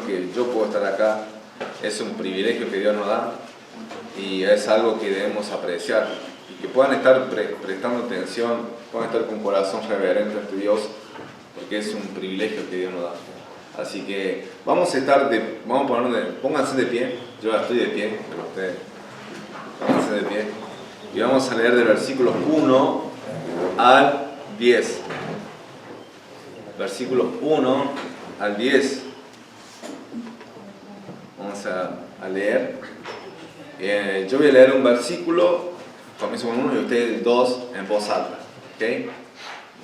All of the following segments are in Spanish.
que yo puedo estar acá. Es un privilegio que Dios nos da y es algo que debemos apreciar. Y que puedan estar prestando atención, puedan estar con un corazón reverente ante Dios, porque es un privilegio que Dios nos da. Así que vamos a pónganse de pie. Yo ya estoy de pie, pero ustedes pónganse de pie. Y vamos a leer del versículo 1 al 10. Versículos 1 al 10. Vamos a leer. Yo voy a leer un versículo, comienzo con uno y ustedes dos en voz alta. ¿Ok?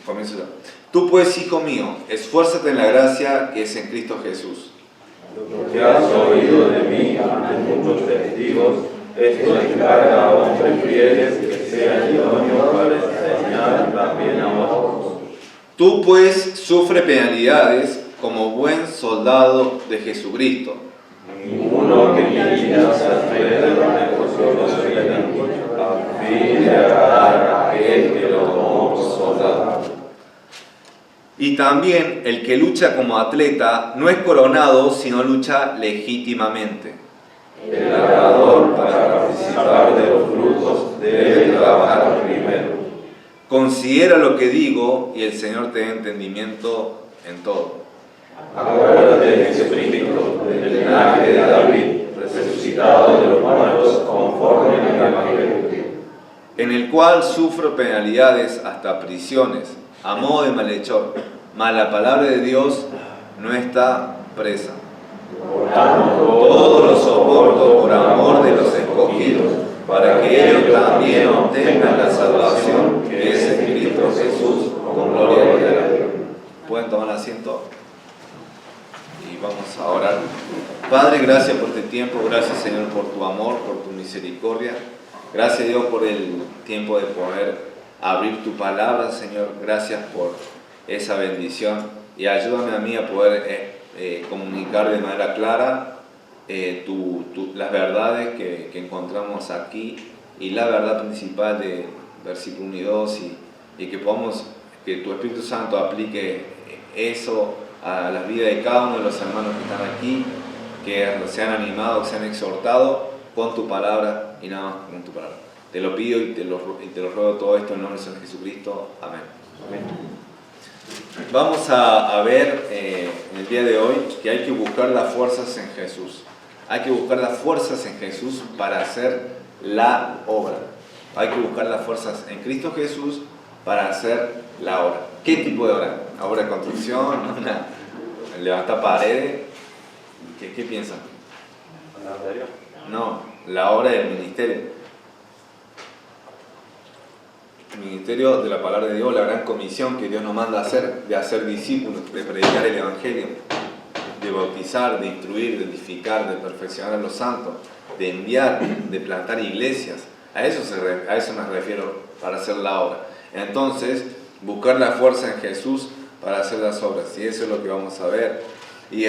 Comienzo yo. Tú pues, hijo mío, esfuérzate en la gracia que es en Cristo Jesús. Lo que has oído de mí ante muchos testigos, esto encarga a hombres fieles que sean idóneos para enseñar también a otros. Tú pues sufre penalidades como buen soldado de Jesucristo. Ninguno que quiera ser rey de los negocios de la a fin de agradar a aquel que lo tomó por soldado. Y también el que lucha como atleta no es coronado, sino lucha legítimamente. El labrador, para participar de los frutos, debe trabajar primero. Considera lo que digo y el Señor te dé entendimiento en todo. Acuérdate de Jesucristo, del linaje de David, resucitado de los muertos conforme al Evangelio, en el cual sufro penalidades hasta prisiones, a modo de malhechor, mas la palabra de Dios no está presa. Por tanto, Todo lo soporto por amor de los escogidos, para que ellos también obtengan la salvación que es en Cristo Jesús, con gloria y honra. ¿Pueden tomar asiento? Y vamos a orar. Padre, gracias por este tiempo, gracias Señor por tu amor, por tu misericordia. Gracias Dios por el tiempo de poder abrir tu palabra, Señor. Gracias por esa bendición y ayúdame a mí a poder comunicar de manera clara las verdades que encontramos aquí y la verdad principal de versículo 1 y 2 y que tu Espíritu Santo aplique eso a la vida de cada uno de los hermanos que están aquí, que sean animados, sean exhortados con tu palabra y nada más con tu palabra. Te lo pido y te lo ruego todo esto en nombre de Jesucristo. Amén. Amén. Vamos a ver en el día de hoy que hay que buscar las fuerzas en Jesús. Hay que buscar las fuerzas en Jesús para hacer la obra. Hay que buscar las fuerzas en Cristo Jesús para hacer la obra. ¿Qué tipo de obra? ¿Una obra de construcción? ¿Levantar paredes? ¿Qué piensan? No, la obra del ministerio. El ministerio de la palabra de Dios, la gran comisión que Dios nos manda a hacer, de hacer discípulos, de predicar el Evangelio, de bautizar, de instruir, de edificar, de perfeccionar a los santos, de enviar, de plantar iglesias. A eso me refiero para hacer la obra. Entonces, buscar la fuerza en Jesús para hacer las obras. Y eso es lo que vamos a ver. Y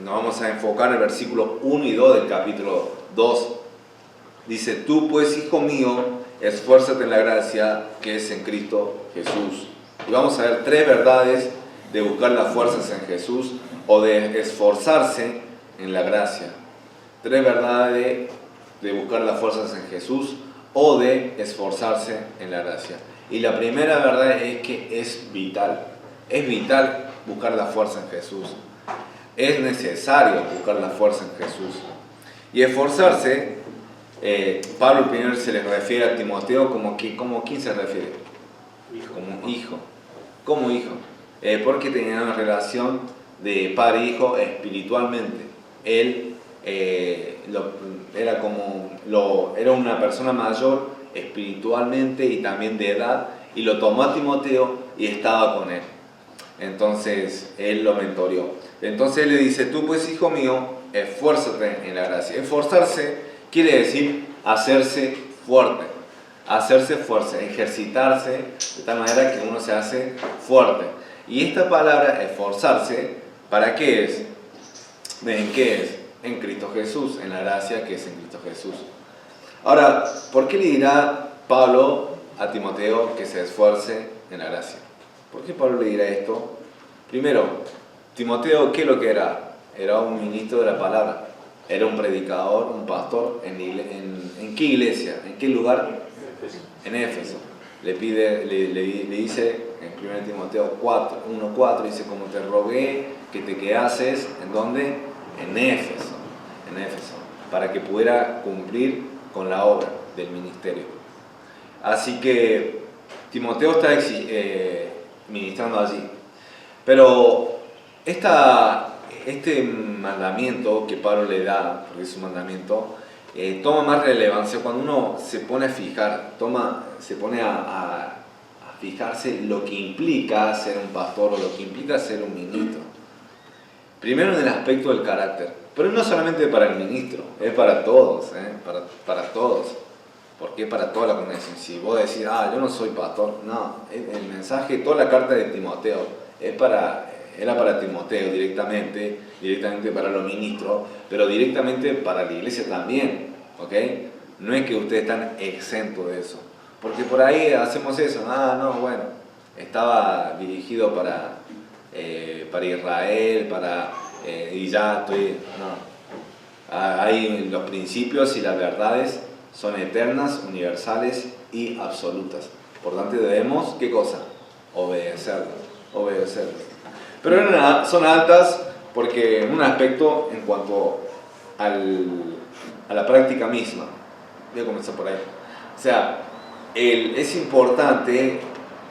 nos vamos a enfocar en el versículo 1 y 2 del capítulo 2. Dice, tú pues, hijo mío, esfuérzate en la gracia que es en Cristo Jesús. Y vamos a ver tres verdades de buscar las fuerzas en Jesús o de esforzarse en la gracia. Tres verdades de buscar las fuerzas en Jesús o de esforzarse en la gracia. Y la primera verdad es que es vital buscar la fuerza en Jesús. Es necesario buscar la fuerza en Jesús. Y esforzarse, Pablo primero se le refiere a Timoteo como ¿quién se refiere? Como hijo. Como hijo. Porque tenía una relación de padre e hijo espiritualmente. Él era una persona mayor espiritualmente y también de edad, y lo tomó a Timoteo y estaba con él. Entonces él lo mentoreó. Entonces él le dice, tú pues hijo mío, esfuérzate en la gracia. Esforzarse quiere decir hacerse fuerte, ejercitarse de tal manera que uno se hace fuerte. Y esta palabra esforzarse, ¿para qué es? ¿En qué es? En Cristo Jesús, en la gracia que es en Cristo Jesús. Ahora, ¿por qué le dirá Pablo a Timoteo que se esfuerce en la gracia? ¿Por qué Pablo le dirá esto? Primero, Timoteo, ¿qué es lo que era? era un ministro de la palabra, era un predicador, un pastor. ¿En qué iglesia? ¿En qué lugar? En Éfeso. Le dice en 1 Timoteo 1:4, dice, como te rogué que te quedases, ¿en dónde? En Éfeso, para que pudiera cumplir con la obra del ministerio. Así que Timoteo está ministrando allí. Pero este mandamiento que Pablo le da, porque es un mandamiento, toma más relevancia cuando uno se pone a fijar, se pone a fijarse lo que implica ser un pastor o lo que implica ser un ministro. Primero en el aspecto del carácter, pero no solamente para el ministro, es para todos, para todos, porque es para toda la congregación. Si vos decís, yo no soy pastor, no, el mensaje, toda la carta de Timoteo era para Timoteo directamente para los ministros, pero directamente para la iglesia también, ¿ok? No es que ustedes están exentos de eso, porque por ahí hacemos eso, estaba dirigido para Israel, y ya estoy, no. Hay los principios y las verdades son eternas, universales y absolutas. Por tanto debemos, ¿qué cosa? Obedecerlas. Pero son altas porque un aspecto en cuanto a la práctica misma. Voy a comenzar por ahí. O sea, es importante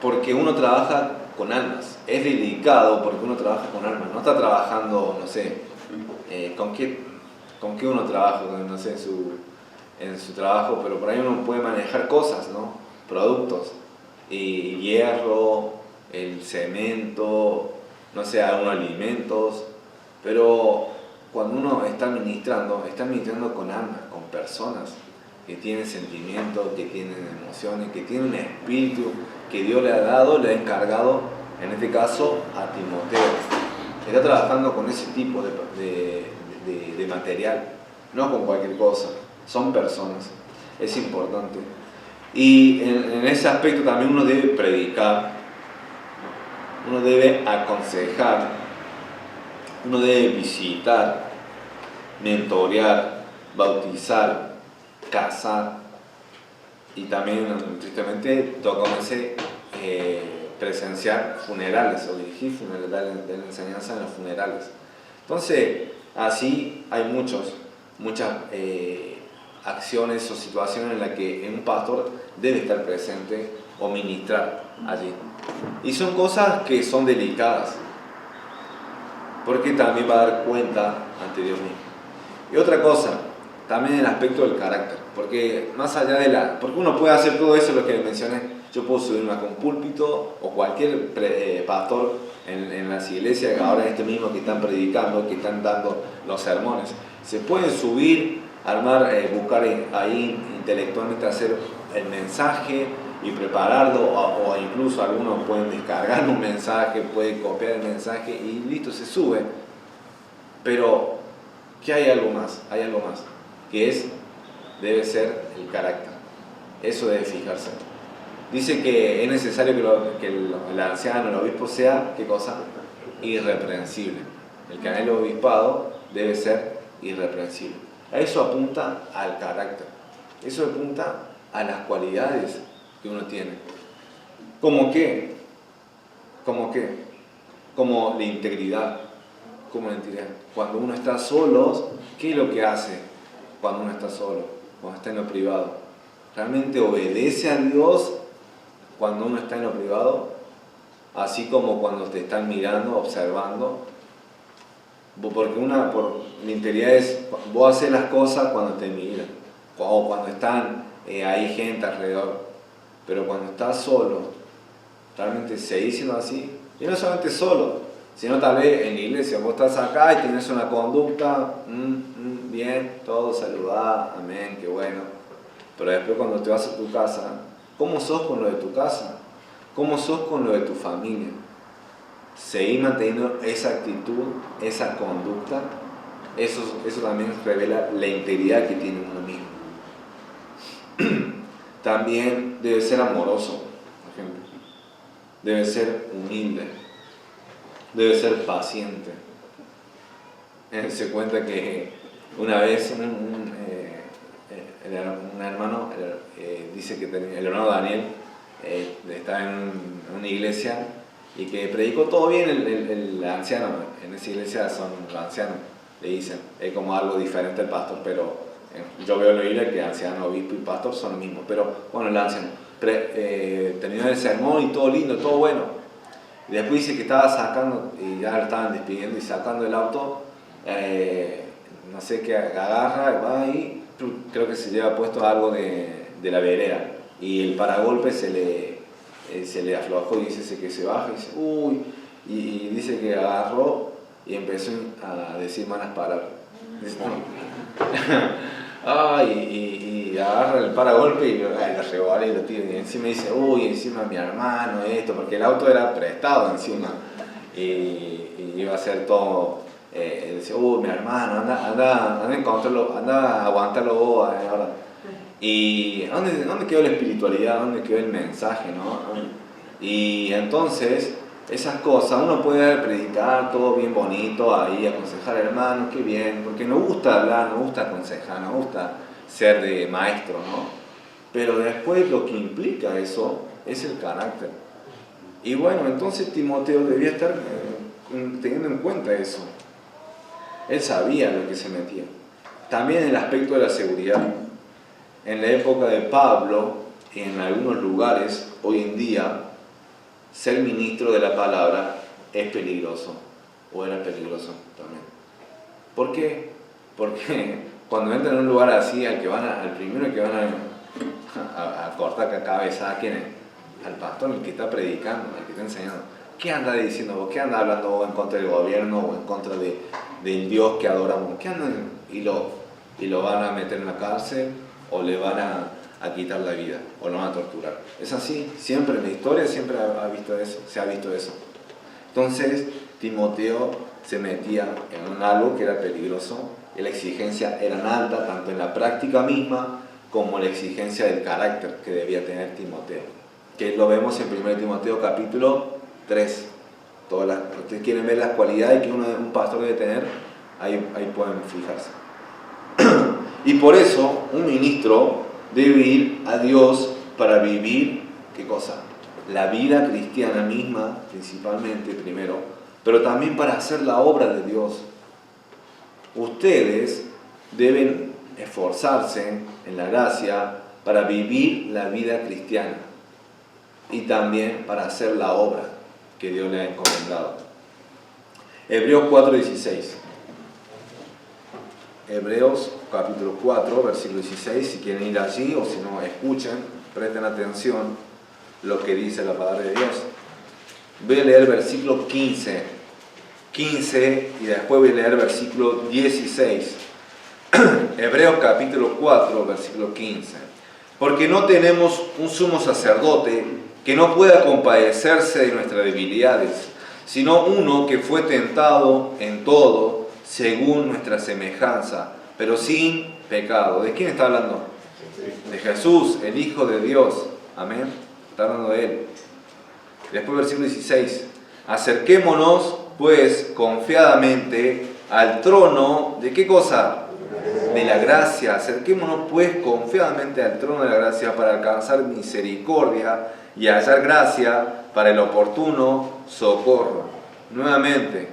porque uno trabaja con almas. Es dedicado porque uno trabaja con almas. No está trabajando, no sé, ¿con qué uno trabaja? No sé, en su trabajo, pero por ahí uno puede manejar cosas, ¿no? Productos. Y hierro, el cemento, no sé, algunos alimentos. Pero cuando uno está ministrando con almas, con personas que tienen sentimientos, que tienen emociones, que tienen un espíritu que Dios le ha dado, le ha encargado, en este caso, a Timoteo. Está trabajando con ese tipo de material, no con cualquier cosa. Son personas, es importante. Y en ese aspecto también uno debe predicar, uno debe aconsejar, uno debe visitar, mentorear, bautizar, casar, y también, tristemente, tocó presenciar funerales o dirigir funerales, dar la enseñanza en los funerales. Entonces, así hay muchas acciones o situaciones en las que un pastor debe estar presente o ministrar allí. Y son cosas que son delicadas, porque también va a dar cuenta ante Dios mismo. Y otra cosa, también el aspecto del carácter, porque más allá porque uno puede hacer todo eso, lo que mencioné. Yo puedo subirme a un púlpito, o cualquier pastor en las iglesias, ahora este mismo que están predicando, que están dando los sermones, se pueden subir, armar, buscar ahí intelectualmente hacer el mensaje y prepararlo, o incluso algunos pueden descargar un mensaje, pueden copiar el mensaje y listo, se sube. Pero, ¿qué hay algo más? Hay algo más, que debe ser el carácter. Eso debe fijarse. Dice que es necesario que el anciano, el obispo sea, ¿qué cosa? Irreprensible. El que anhela el obispado debe ser irreprensible. A eso apunta al carácter. Eso apunta a las cualidades que uno tiene. ¿Cómo qué? Como la integridad. Cuando uno está solo, ¿qué es lo que hace cuando uno está solo? Cuando está en lo privado. ¿Realmente obedece a Dios cuando uno está en lo privado? Así como cuando te están mirando, observando. Porque la integridad es, vos haces las cosas cuando te miran, o cuando están hay gente alrededor. Pero cuando estás solo, realmente seguís siendo así. Y no solamente solo, sino tal vez en la iglesia. Vos estás acá y tenés una conducta, bien, todo saludá, amén, qué bueno. Pero después cuando te vas a tu casa, ¿cómo sos con lo de tu casa? ¿Cómo sos con lo de tu familia? Seguir manteniendo esa actitud, esa conducta, eso también revela la integridad que tiene uno mismo. También debe ser amoroso, por ejemplo. Debe ser humilde. Debe ser paciente. se cuenta que una vez un hermano dice que el hermano Daniel estaba en una iglesia y que predicó todo bien el anciano. En esa iglesia son los ancianos, le dicen, es como algo diferente al pastor, pero yo veo en la Biblia que anciano, obispo y pastor son los mismos, pero bueno, el anciano terminó el sermón y todo lindo, todo bueno. Y después dice que estaba sacando, y ya lo estaban despidiendo, y sacando el auto, no sé qué agarra, va ahí, creo que se lleva puesto algo de la vereda, y el paragolpe se le aflojó y dice que se baja y dice, uy, y dice que agarró y empezó a decir malas palabras. Dice, y agarra el paragolpe y lo rebala y lo tira. Y encima dice, uy, encima mi hermano, esto, porque el auto era prestado encima. Y iba a ser todo. Decía, uy, mi hermano, anda a encontrarlo, anda a aguantarlo vos ahora. Y ¿dónde quedó la espiritualidad? ¿Dónde quedó el mensaje? ¿No? Y entonces, esas cosas, uno puede predicar todo bien bonito ahí, aconsejar hermanos, qué bien, porque nos gusta hablar, nos gusta aconsejar, nos gusta ser de maestro, ¿no? Pero después lo que implica eso es el carácter. Y bueno, entonces Timoteo debía estar teniendo en cuenta eso. Él sabía lo que se metía. También el aspecto de la seguridad. En la época de Pablo, en algunos lugares, hoy en día, ser ministro de la palabra es peligroso, o era peligroso también. ¿Por qué? Porque cuando entran en un lugar así, al primero que van a cortar cabeza, ¿a quién es? Al pastor, el que está predicando, el que está enseñando. ¿Qué anda diciendo vos? ¿Qué anda hablando vos en contra del gobierno o en contra del Dios que adoramos? ¿Qué andan? Y lo van a meter en la cárcel o le van a quitar la vida o lo van a torturar. Es así, siempre en la historia siempre se ha visto eso. Entonces Timoteo se metía en algo que era peligroso y la exigencia era alta tanto en la práctica misma como la exigencia del carácter que debía tener Timoteo, que lo vemos en 1 Timoteo capítulo 3. Ustedes quieren ver las cualidades que un pastor debe tener, ahí pueden fijarse. Y por eso un ministro debe ir a Dios para vivir, ¿qué cosa? La vida cristiana misma, principalmente primero, pero también para hacer la obra de Dios. Ustedes deben esforzarse en la gracia para vivir la vida cristiana y también para hacer la obra que Dios le ha encomendado. Hebreos 4:16. Hebreos capítulo 4, versículo 16, si quieren ir allí o si no, escuchen, presten atención lo que dice la palabra de Dios. Voy a leer versículo 15 y después voy a leer versículo 16. Hebreos capítulo 4, versículo 15. Porque no tenemos un sumo sacerdote que no pueda compadecerse de nuestras debilidades, sino uno que fue tentado en todo según nuestra semejanza, pero sin pecado. ¿De quién está hablando? De Jesús, el Hijo de Dios. Amén. Está hablando de Él. Después versículo 16. Acerquémonos pues confiadamente al trono, ¿de qué cosa? De la gracia. Acerquémonos pues confiadamente al trono de la gracia para alcanzar misericordia y hallar gracia para el oportuno socorro. Nuevamente,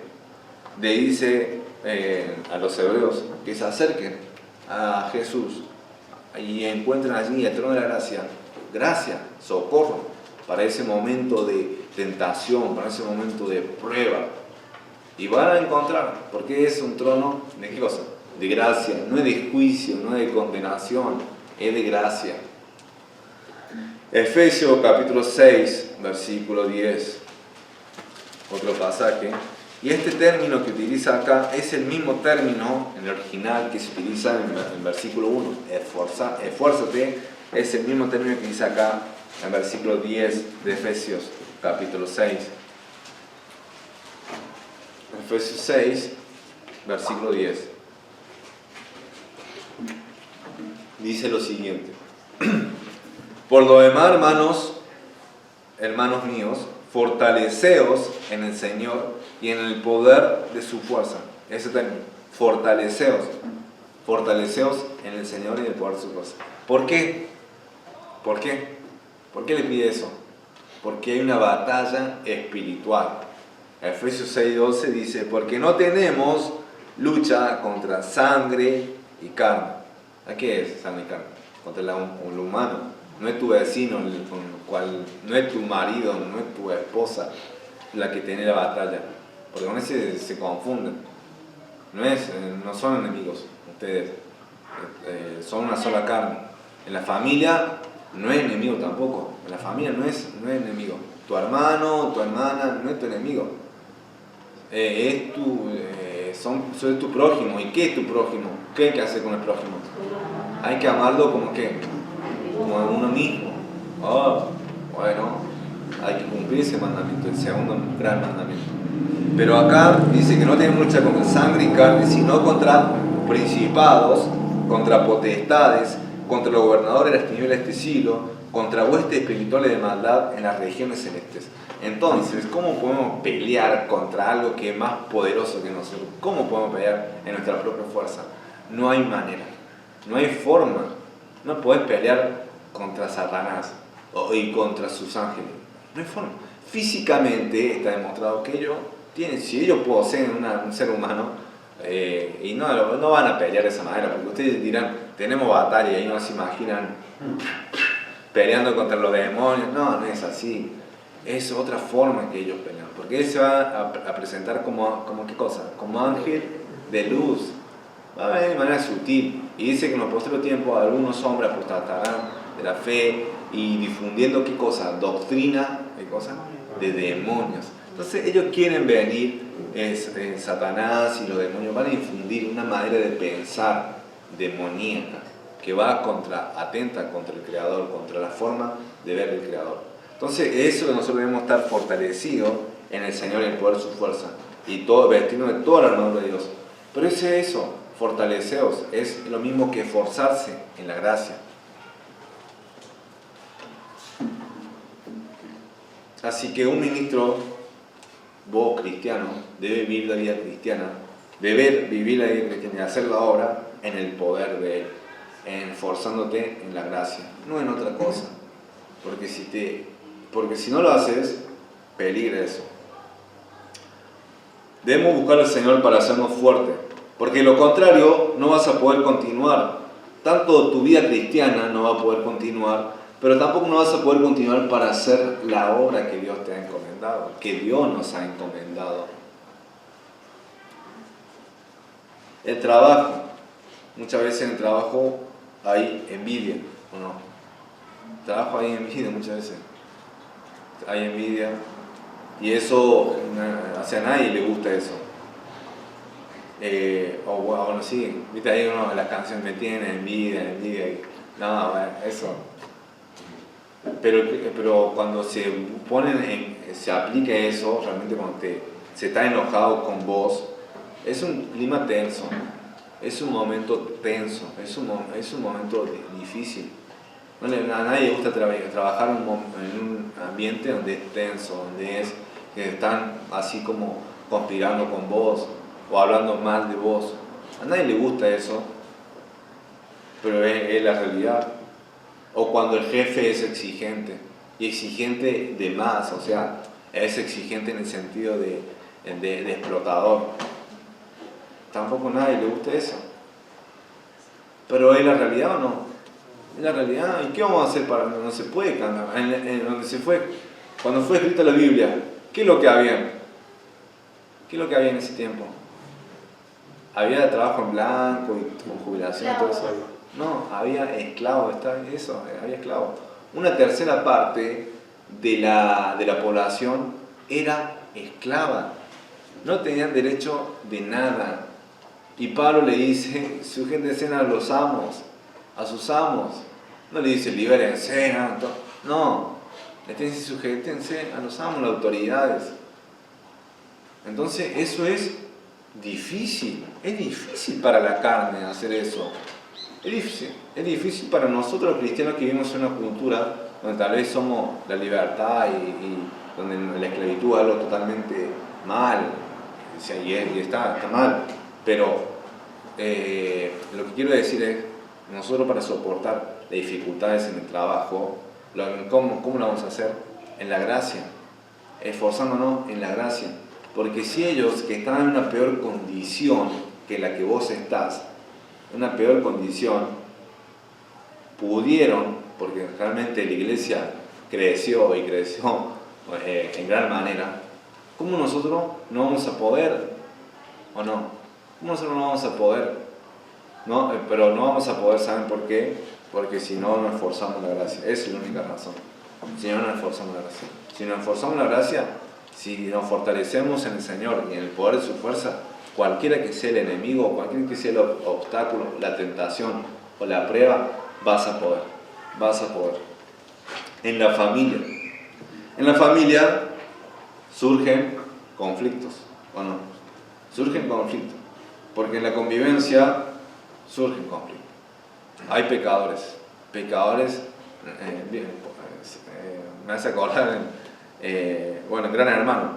le dice a los hebreos que se acerquen a Jesús y encuentren allí el trono de la gracia, socorro para ese momento de tentación, para ese momento de prueba. Y van a encontrar, porque es un trono de ¿qué cosa? De gracia, no es de juicio, no es de condenación, es de gracia. Efesios capítulo 6, versículo 10, otro pasaje. Y este término que utiliza acá es el mismo término en el original que se utiliza en versículo 1, esfuérzate, es el mismo término que dice acá en versículo 10 de Efesios capítulo 6. Efesios 6, versículo 10. Dice lo siguiente. Por lo demás, hermanos míos, fortaleceos en el Señor y en el poder de su fuerza. Ese término, fortaleceos en el Señor y en el poder de su fuerza. ¿Por qué? ¿Por qué? ¿Por qué le pide eso? Porque hay una batalla espiritual. Efesios 6:12 dice, porque no tenemos lucha contra sangre y carne. ¿A qué es sangre y carne? Contra lo humano. No es tu vecino, con el cual, no es tu marido, no es tu esposa la que tiene la batalla. Porque con ese se confunden. No son enemigos ustedes. Son una sola carne. En la familia no es enemigo tampoco. En la familia no es enemigo. Tu hermano, tu hermana no es tu enemigo. Soy tu prójimo. ¿Y qué es tu prójimo? ¿Qué hay que hacer con el prójimo? Hay que amarlo como ¿qué? Como a uno mismo. Bueno, hay que cumplir ese mandamiento, el segundo gran mandamiento. Pero acá dice que no tenemos lucha contra sangre y carne, sino contra principados, contra potestades, contra los gobernadores de las tinieblas de este siglo, contra huestes espirituales de maldad en las regiones celestes. Entonces, ¿cómo podemos pelear contra algo que es más poderoso que nosotros? ¿Cómo podemos pelear en nuestra propia fuerza? No hay manera, no hay forma. No podés pelear contra Satanás y contra sus ángeles. No hay forma. Físicamente está demostrado que si ellos poseen un ser humano, y no van a pelear de esa manera, porque ustedes dirán, tenemos batalla y no se imaginan peleando contra los demonios. No es así. Es otra forma que ellos pelean, porque él se va a presentar como ¿qué cosa? Como ángel de luz. Va a venir de manera sutil. Y dice que en los posteriores tiempos algunos hombres apostatarán de la fe y difundiendo ¿qué cosa? Doctrina de demonios. Entonces ellos quieren venir, Satanás y los demonios van a infundir una manera de pensar demoníaca que va atenta contra el Creador, contra la forma de ver el Creador. Entonces eso que nosotros debemos estar fortalecidos en el Señor y en el poder de su fuerza y vestirnos de toda la armadura de Dios. Pero eso, fortaleceos, es lo mismo que esforzarse en la gracia. Así que un ministro, vos cristiano, debe vivir la vida cristiana, y hacer la obra en el poder de Él, esforzándote en la gracia, no en otra cosa. Porque si no lo haces, peligra eso. Debemos buscar al Señor para hacernos fuertes, porque de lo contrario no vas a poder continuar. Tanto tu vida cristiana no va a poder continuar, pero tampoco no vas a poder continuar para hacer la obra que Dios te ha encomendado, que Dios nos ha encomendado. El trabajo. Muchas veces en el trabajo hay envidia, ¿o no? En el trabajo hay envidia muchas veces. Hay envidia. Y eso, a nadie le gusta eso. Bueno, sí, viste ahí uno de las canciones me tiene envidia. No, bueno, eso. Pero cuando se aplica eso, realmente cuando se está enojado con vos, es un clima tenso, es un momento tenso, es un momento difícil. A nadie le gusta trabajar en un ambiente donde es tenso, que están así como conspirando con vos o hablando mal de vos. A nadie le gusta eso, pero es la realidad. O cuando el jefe es exigente, y exigente de más, o sea, es exigente en el sentido de explotador. Tampoco a nadie le gusta eso. Pero ¿es la realidad o no? Es la realidad. ¿Y qué vamos a hacer para no se puede cambiar? Cuando fue escrita la Biblia, ¿qué es lo que había? ¿Qué es lo que había en ese tiempo? ¿Había trabajo en blanco y con jubilación y todo eso? No, había esclavos, había esclavos. Una tercera parte de la población era esclava. No tenían derecho de nada. Y Pablo le dice, sujétense a los amos, a sus amos. No le dice, libérense, no. Le dice, sujétense a los amos, a las autoridades. Entonces, eso es difícil para la carne hacer eso. Es difícil para nosotros los cristianos que vivimos en una cultura donde tal vez somos la libertad y donde la esclavitud es algo totalmente mal, y está mal, pero lo que quiero decir es, nosotros para soportar las dificultades en el trabajo, ¿cómo lo vamos a hacer? En la gracia, esforzándonos en la gracia. Porque si ellos que están en una peor condición que la que vos estás, una peor condición, pudieron, porque realmente la iglesia creció y creció en gran manera, ¿cómo nosotros no vamos a poder? ¿O no? ¿Cómo nosotros no vamos a poder? ¿No? Pero no vamos a poder, ¿saben por qué? Porque si no nos esforzamos la gracia. Esa es la única razón. Si no nos esforzamos la gracia. Si nos esforzamos la gracia, si nos fortalecemos en el Señor y en el poder de su fuerza, cualquiera que sea el enemigo, cualquiera que sea el obstáculo, la tentación o la prueba, vas a poder. Vas a poder. En la familia surgen conflictos, ¿o no? Surgen conflictos, porque en la convivencia surgen conflictos. Hay pecadores, me hace acordar, Gran Hermano,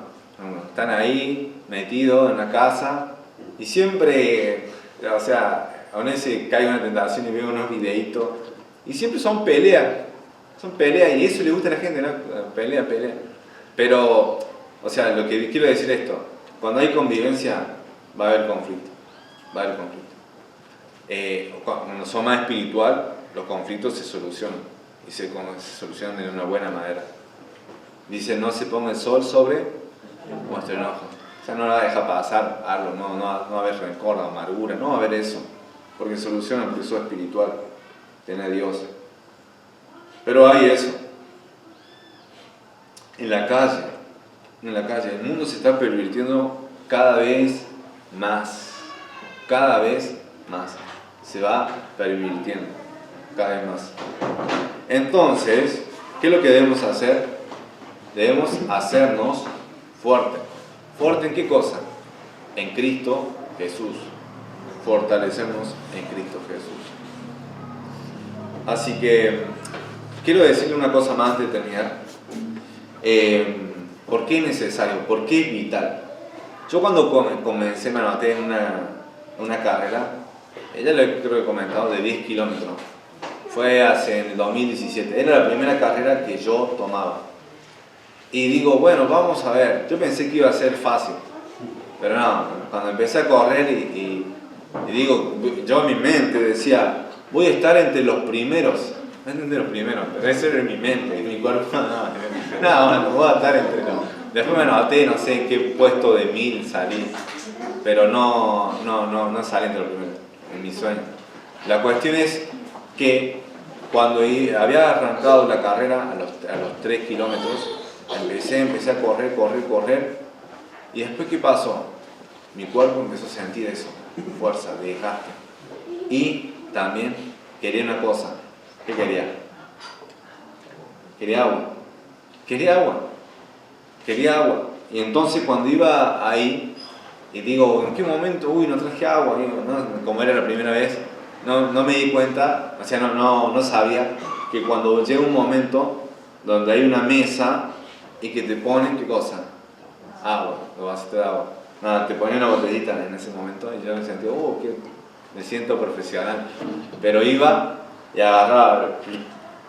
están ahí metidos en la casa y siempre, aún ese caigo en la tentación y veo unos videitos y siempre son peleas y eso le gusta a la gente, ¿no? Pelea. Pero, lo que quiero decir es esto, cuando hay convivencia va a haber conflicto. Cuando son más espiritual, los conflictos se solucionan y se solucionan de una buena manera. Dice, no se ponga el sol sobre vuestro enojo. No la deja pasar algo, no va a haber rencor, amargura, no va a haber eso, porque soluciona el proceso espiritual, tiene a Dios. Pero hay eso. En la calle, el mundo se está pervirtiendo cada vez más, se va pervirtiendo cada vez más. Entonces, ¿qué es lo que debemos hacer? Debemos hacernos fuertes. ¿Fuerte en qué cosa? En Cristo Jesús. Fortalecernos en Cristo Jesús. Así que quiero decirle una cosa más antes de terminar. ¿Por qué es necesario? ¿Por qué es vital? Yo cuando comencé, me anoté en una carrera, ya lo creo que he comentado, de 10 kilómetros. Fue en el 2017. Era la primera carrera que yo tomaba. Y digo, bueno, vamos a ver. Yo pensé que iba a ser fácil. Pero no, cuando empecé a correr y digo, yo en mi mente decía, voy a estar entre los primeros. No entre los primeros, pero eso era en mi mente. En mi cuerpo, no, voy a estar entre los... Después me anoté, no sé en qué puesto de 1000 salí. Pero no salí entre los primeros, en mi sueño. La cuestión es que cuando había arrancado la carrera a los 3 kilómetros, empecé a correr, y después ¿qué pasó? Mi cuerpo empezó a sentir eso, fuerza, desgaste, y también quería una cosa. ¿Qué quería? Quería agua, y entonces cuando iba ahí, y digo, ¿en qué momento? No traje agua, ¿no? Como era la primera vez, no me di cuenta, no sabía que cuando llega un momento donde hay una mesa y que te ponen, ¿qué cosa? Agua, lo vasito de agua. Nada, te ponen una botellita en ese momento y yo me sentí, me siento profesional. Pero iba y agarraba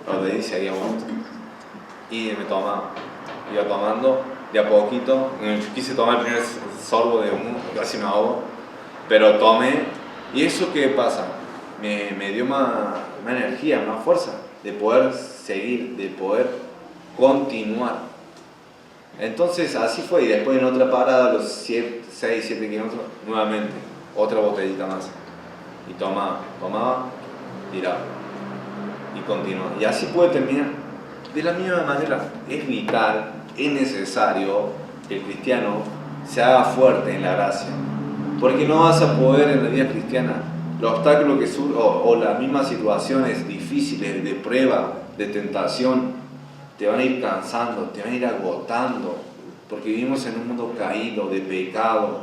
la botellita y seguía muerto. Y me tomaba, iba tomando de a poquito. Quise tomar el primer sorbo de uno, casi me ahogo, pero tomé. ¿Y eso qué pasa? Me dio más energía, más fuerza de poder seguir, de poder continuar. Entonces así fue, y después en otra parada, a los 6, 7 kilómetros, nuevamente, otra botellita más. Y tomaba, tiraba, y continuaba. Y así puede terminar. De la misma manera, es vital, es necesario que el cristiano se haga fuerte en la gracia. Porque no vas a poder en la vida cristiana, los obstáculos que surgen, o las mismas situaciones difíciles de prueba, de tentación, te van a ir cansando, te van a ir agotando, porque vivimos en un mundo caído, de pecado,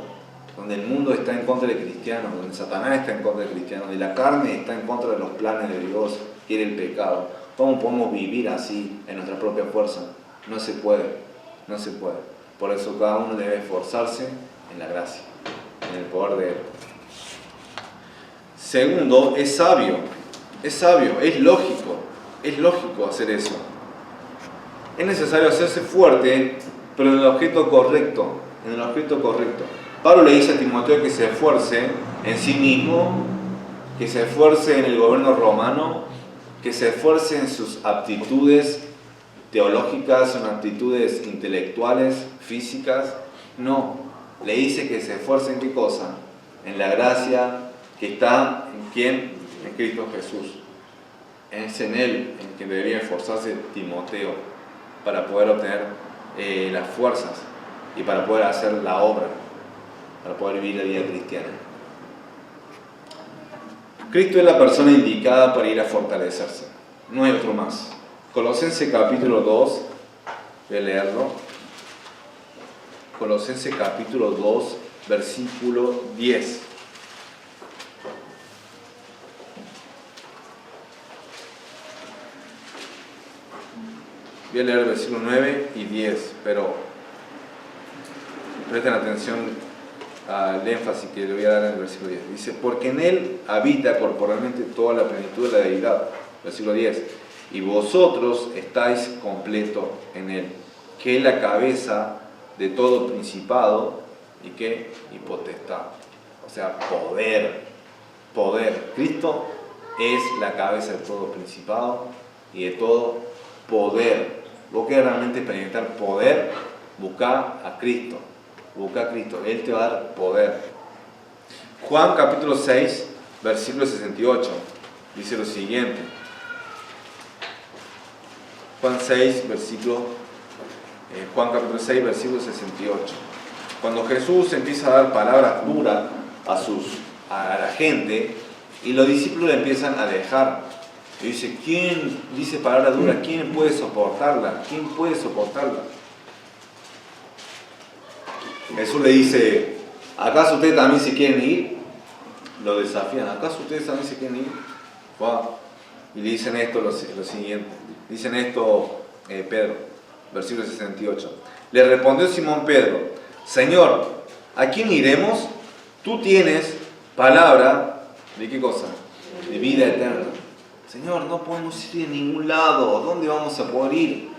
donde el mundo está en contra del cristiano, donde Satanás está en contra del cristiano, donde la carne está en contra de los planes de Dios, quiere el pecado. ¿Cómo podemos vivir así en nuestra propia fuerza? No se puede. Por eso cada uno debe esforzarse en la gracia, en el poder de Él. Segundo, es sabio, es lógico hacer eso. Es necesario hacerse fuerte, pero en el objeto correcto, Pablo le dice a Timoteo que se esfuerce en sí mismo, que se esfuerce en el gobierno romano, que se esfuerce en sus aptitudes teológicas, en aptitudes intelectuales, físicas. No, le dice que se esfuerce en ¿qué cosa? En la gracia que está en ¿quién? En Cristo Jesús. Es en Él en que debería esforzarse Timoteo para poder obtener las fuerzas y para poder hacer la obra, para poder vivir la vida cristiana. Cristo es la persona indicada para ir a fortalecerse, no hay otro más. Colosenses capítulo 2, voy a leerlo. Colosenses capítulo 2, versículo 10. Voy a leer el versículo 9 y 10, pero presten atención al énfasis que le voy a dar en el versículo 10. Dice, porque en Él habita corporalmente toda la plenitud de la deidad. Versículo 10. Y vosotros estáis completos en Él, que es la cabeza de todo principado y ¿qué? Y potestad. O sea, poder. Cristo es la cabeza de todo principado y de todo poder. Vos querés realmente experimentar poder, busca a Cristo. Él te va a dar poder. Juan capítulo 6, versículo 68, dice lo siguiente. Juan capítulo 6, versículo 68. Cuando Jesús empieza a dar palabras duras a la gente, y los discípulos le empiezan a dejar. Y dice, ¿quién dice palabras duras? ¿Quién puede soportarla? Jesús le dice, ¿acaso ustedes también se quieren ir? Lo desafían, ¿acaso ustedes también se quieren ir? Wow. Y le dicen esto lo siguiente. Dicen esto Pedro, versículo 68. Le respondió Simón Pedro, Señor, ¿a quién iremos? Tú tienes palabra, ¿de qué cosa? De vida eterna. Señor, no podemos ir a ningún lado. ¿Dónde vamos a poder ir?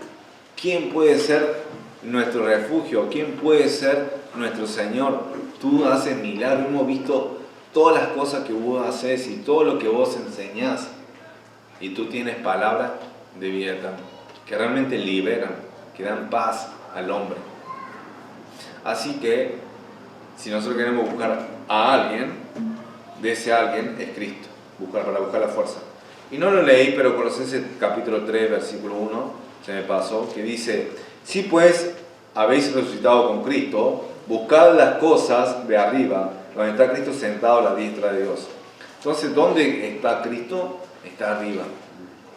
¿Quién puede ser nuestro refugio? ¿Quién puede ser nuestro Señor? Tú haces milagros. Hemos visto todas las cosas que vos haces y todo lo que vos enseñás. Y tú tienes palabras de vida eterna, que realmente liberan, que dan paz al hombre. Así que, si nosotros queremos buscar a alguien, de ese alguien es Cristo, para buscar la fuerza. Y no lo leí, pero Colosenses capítulo 3, versículo 1, se me pasó, que dice, si pues habéis resucitado con Cristo, buscad las cosas de arriba, donde está Cristo sentado a la diestra de Dios. Entonces, ¿dónde está Cristo? Está arriba.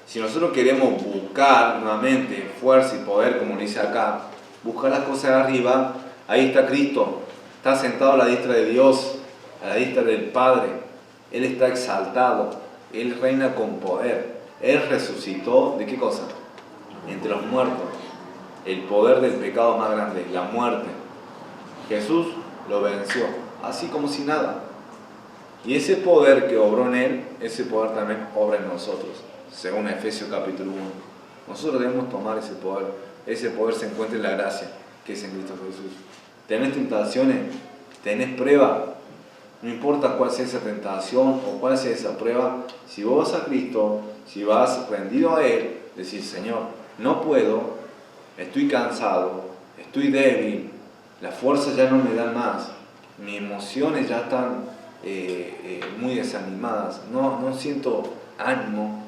Si nosotros queremos buscar nuevamente fuerza y poder, como dice acá, buscar las cosas de arriba, ahí está Cristo, está sentado a la diestra de Dios, a la diestra del Padre. Él está exaltado, Él reina con poder. Él resucitó, ¿de qué cosa? Entre los muertos. El poder del pecado más grande, la muerte. Jesús lo venció, así como si nada. Y ese poder que obró en Él, ese poder también obra en nosotros, según Efesios capítulo 1. Nosotros debemos tomar ese poder. Ese poder se encuentra en la gracia, que es en Cristo Jesús. ¿Tenés tentaciones? ¿Tenés prueba? No importa cuál sea esa tentación o cuál sea esa prueba, si vos vas a Cristo, si vas rendido a Él, decir, Señor, no puedo, estoy cansado, estoy débil, las fuerzas ya no me dan más, mis emociones ya están muy desanimadas, no siento ánimo.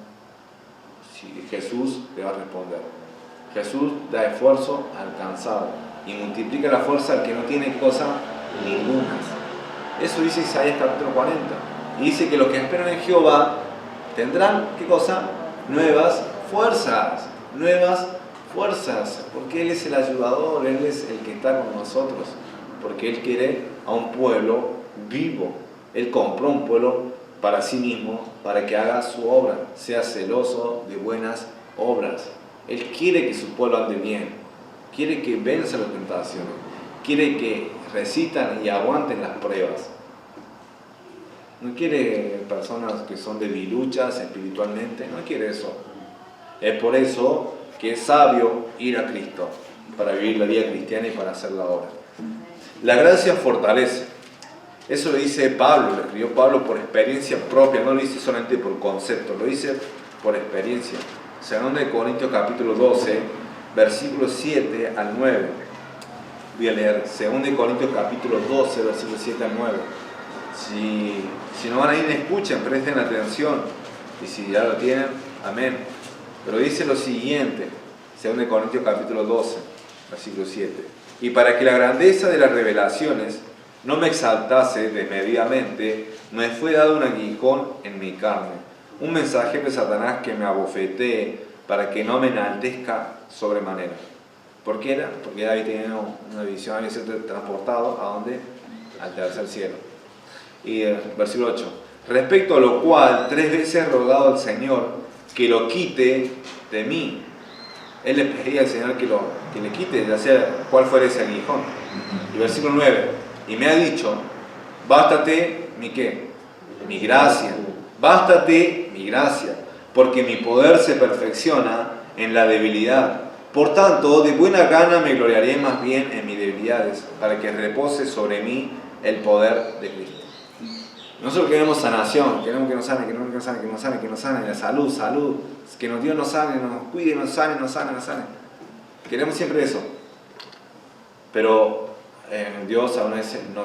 Si Jesús te va a responder. Jesús da esfuerzo al cansado y multiplica la fuerza al que no tiene cosa ninguna. Eso dice Isaías capítulo 40. Y dice que los que esperan en Jehová tendrán, ¿qué cosa? Nuevas fuerzas. Porque Él es el ayudador, Él es el que está con nosotros. Porque Él quiere a un pueblo vivo. Él compró un pueblo para sí mismo, para que haga su obra, sea celoso de buenas obras. Él quiere que su pueblo ande bien, quiere que venza las tentaciones, quiere que resistan y aguanten las pruebas. No quiere personas que son debiluchas espiritualmente, no quiere eso. Es por eso que es sabio ir a Cristo, para vivir la vida cristiana y para hacer la obra. La gracia fortalece. Eso lo dice Pablo, lo escribió Pablo por experiencia propia, no lo dice solamente por concepto, lo dice por experiencia. 2 Corintios capítulo 12, versículos 7 al 9. Voy a leer 2 Corintios capítulo 12, versículos 7 al 9. Si no van a ir, escuchen, presten atención. Y si ya lo tienen, amén. Pero dice lo siguiente, 2 Corintios capítulo 12, versículo 7. Y para que la grandeza de las revelaciones no me exaltase desmedidamente, me fue dado un aguijón en mi carne, un mensajero de Satanás que me abofetee para que no me enaltezca sobremanera. ¿Por qué era? Porque David tenía una visión, había sido transportado ¿a dónde? Al tercer cielo. Y versículo 8. Respecto a lo cual 3 veces he rogado al Señor que lo quite de mí. Él le pedía al Señor que le quite, ya sea cuál fuera ese aguijón. Y versículo 9. Y me ha dicho, bástate mi ¿qué? Mi gracia. Bástate mi gracia, porque mi poder se perfecciona en la debilidad. Por tanto, de buena gana me gloriaré más bien en mis debilidades, para que repose sobre mí el poder de Cristo. Nosotros queremos sanación, queremos que nos sane, que nos sane, que nos sane, que nos sane, la salud, que Dios nos sane, nos cuide, nos sane. Queremos siempre eso. Pero Dios a veces no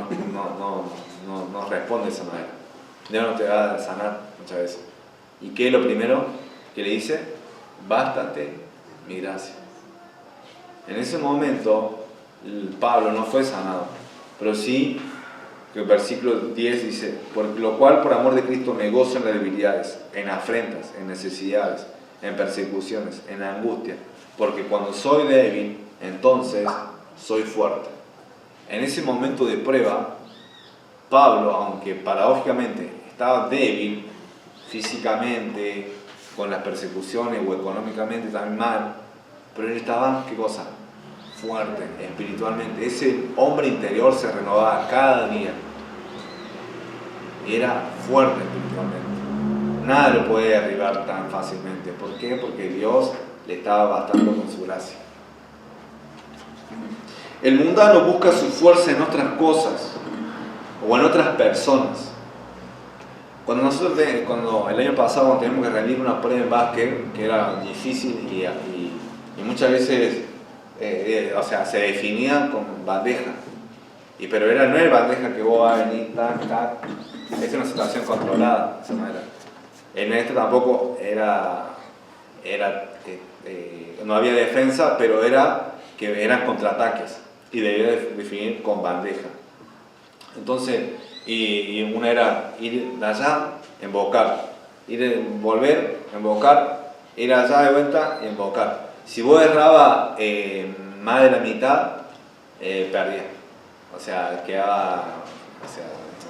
responde de esa manera. Dios no te va a sanar muchas veces. ¿Y qué es lo primero que le dice? Bástate mi gracia. En ese momento, Pablo no fue sanado, pero sí, que el versículo 10 dice, por lo cual por amor de Cristo me gozo en las debilidades, en afrentas, en necesidades, en persecuciones, en angustia, porque cuando soy débil, entonces soy fuerte. En ese momento de prueba, Pablo, aunque paradójicamente estaba débil físicamente, con las persecuciones o económicamente también mal, pero él estaba, ¿qué cosa? Fuerte, espiritualmente. Ese hombre interior se renovaba cada día. Y era fuerte espiritualmente. Nada lo puede derribar tan fácilmente. ¿Por qué? Porque Dios le estaba bastando con su gracia. El mundano busca su fuerza en otras cosas o en otras personas. Cuando el año pasado cuando teníamos que rendir una prueba en básquet, que era difícil y muchas veces se definía con bandeja, pero no era bandeja que vos vas a venir, tac, es una situación controlada, de esa manera. En este tampoco no había defensa, pero eran contraataques y debía definir con bandeja. Entonces, y una era ir de allá, embocar, volver, embocar, ir allá de vuelta y embocar. Si vos errabas más de la mitad, perdías. O sea, quedaba,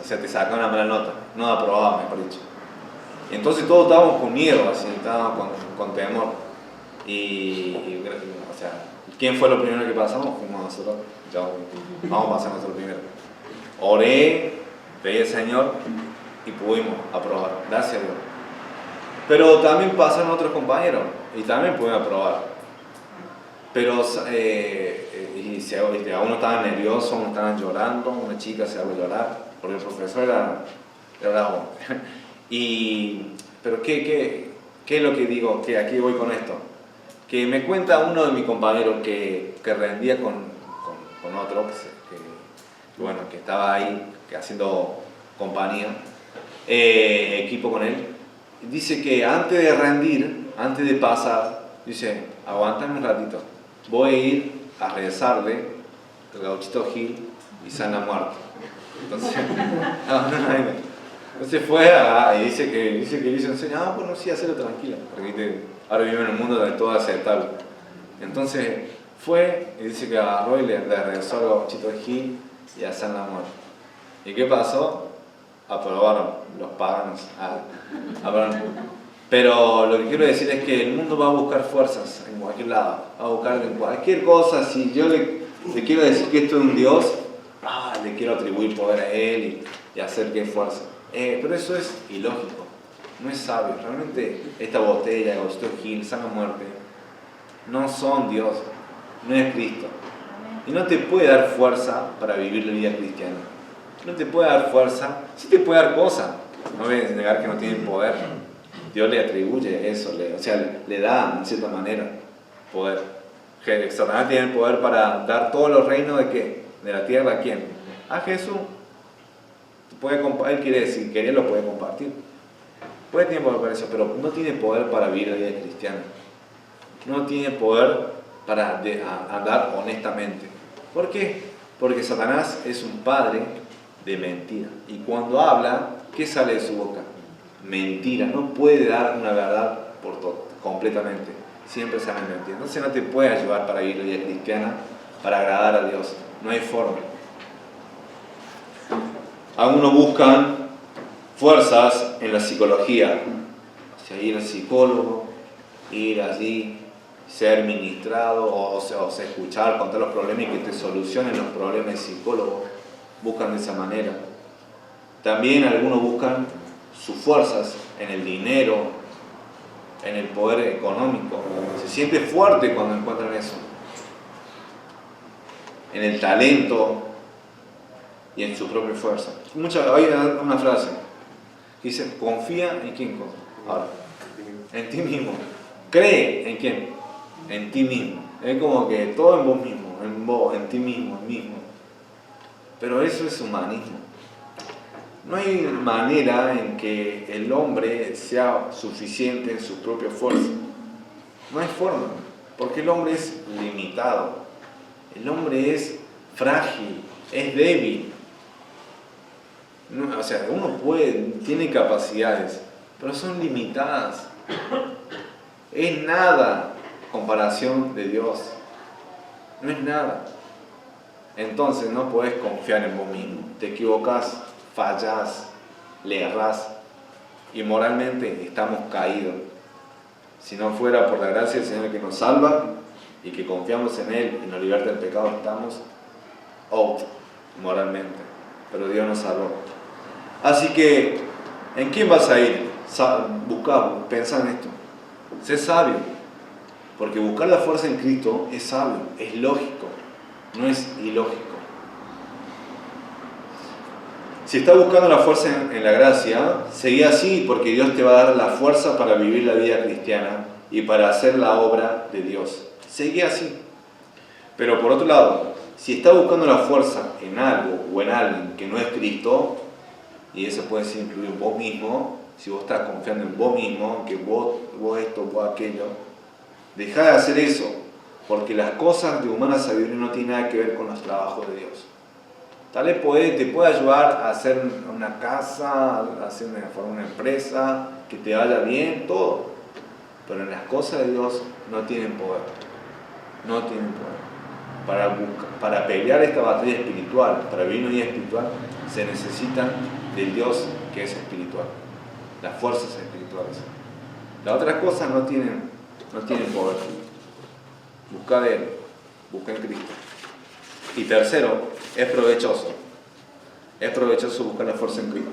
te sacaba una mala nota, no aprobaba, mejor dicho. Entonces todos estábamos con miedo, así, estábamos con temor. ¿Quién fue lo primero que pasamos? Fuimos nosotros. Vamos a pasar nosotros primero. Oré, pedí al Señor y pudimos aprobar, gracias a Dios. Pero también pasaron otros compañeros y también pudimos aprobar. Pero uno estaba nervioso, uno estaba llorando, una chica se habló llorar, porque el profesor era bravo. Pero ¿qué es lo que digo? Que aquí voy con esto. Que me cuenta uno de mis compañeros que rendía con otro, que estaba ahí haciendo compañía, equipo con él. Dice que antes de rendir, antes de pasar, dice, aguántame un ratito, voy a ir a rezarle el Gauchito Gil y sana muerto. Entonces fue y dice que le hizo enseñar, bueno, sí, hacerlo tranquilo, porque ahora vive en un mundo de todo aceptable. Entonces fue y dice que agarró y le rezó al Gauchito Gil y a San la muerte. ¿Y qué pasó? Aprobaron los paganos. Pero lo que quiero decir es que el mundo va a buscar fuerzas en cualquier lado, va a buscar en cualquier cosa. Si yo le quiero decir que esto es un Dios, le quiero atribuir poder a Él y hacer que fuerza. Pero eso es ilógico, no es sabio. Realmente esta botella, Agustín Gil, sana muerte, no son Dios, no es Cristo. Y no te puede dar fuerza para vivir la vida cristiana. No te puede dar fuerza, sí te puede dar cosas. No voy a negar que no tienen poder. Dios le atribuye eso, le da, en cierta manera, poder. Satanás tiene el poder para dar todos los reinos ¿de qué? De la tierra, ¿a quién? A Jesús. Él quiere decir, quería lo puede compartir. Puede tener poder para eso, pero no tiene poder para vivir la vida cristiana. No tiene poder para andar honestamente. ¿Por qué? Porque Satanás es un padre de mentira. Y cuando habla, ¿qué sale de su boca? Mentira. No puede dar una verdad por todo, completamente. Siempre sale mentira. Entonces no te puede ayudar para vivir la vida cristiana, para agradar a Dios. No hay forma. Algunos buscan fuerzas en la psicología. O sea, ir al psicólogo, ir allí, ser ministrado o escuchar, contar los problemas y que te solucionen los problemas del psicólogo. Buscan de esa manera. También algunos buscan sus fuerzas en el dinero, en el poder económico. Se siente fuerte cuando encuentran eso. En el talento y en su propia fuerza. Hay una frase que dice, confía en quién. Ahora, en ti mismo. Cree en quién. En ti mismo. Es como que todo en vos mismo, en ti mismo, en mismo. Pero eso es humanismo. No hay manera en que el hombre sea suficiente en su propia fuerza. No hay forma, porque el hombre es limitado. El hombre es frágil, es débil. No, o sea, uno tiene capacidades, pero son limitadas. Es nada comparación de Dios. No es nada. Entonces no podés confiar en vos mismo. Te equivocás, fallás, le errás y moralmente estamos caídos. Si no fuera por la gracia del Señor que nos salva y que confiamos en Él y nos liberta del pecado, estamos out moralmente. Pero Dios nos salvó. Así que, ¿en quién vas a ir? Busca, pensá en esto. Sé sabio. Porque buscar la fuerza en Cristo es sabio, es lógico, no es ilógico. Si estás buscando la fuerza en la gracia, seguí así, porque Dios te va a dar la fuerza para vivir la vida cristiana y para hacer la obra de Dios. Seguí así. Pero por otro lado, si estás buscando la fuerza en algo o en alguien que no es Cristo, y eso puede ser incluir vos mismo, si vos estás confiando en vos mismo, que vos esto, vos aquello, dejá de hacer eso, porque las cosas de humana sabiduría no tienen nada que ver con los trabajos de Dios. Tal vez te puede ayudar a hacer una casa, a hacer una empresa, que te vaya bien, todo. Pero en las cosas de Dios no tienen poder. No tienen poder. Para pelear esta batalla espiritual, para vivir una vida espiritual, se necesitan del Dios que es espiritual. Las fuerzas espirituales. Las otras cosas no tienen poder. Busca de Él, busca en Cristo. Y tercero, es provechoso. Es provechoso buscar la fuerza en Cristo.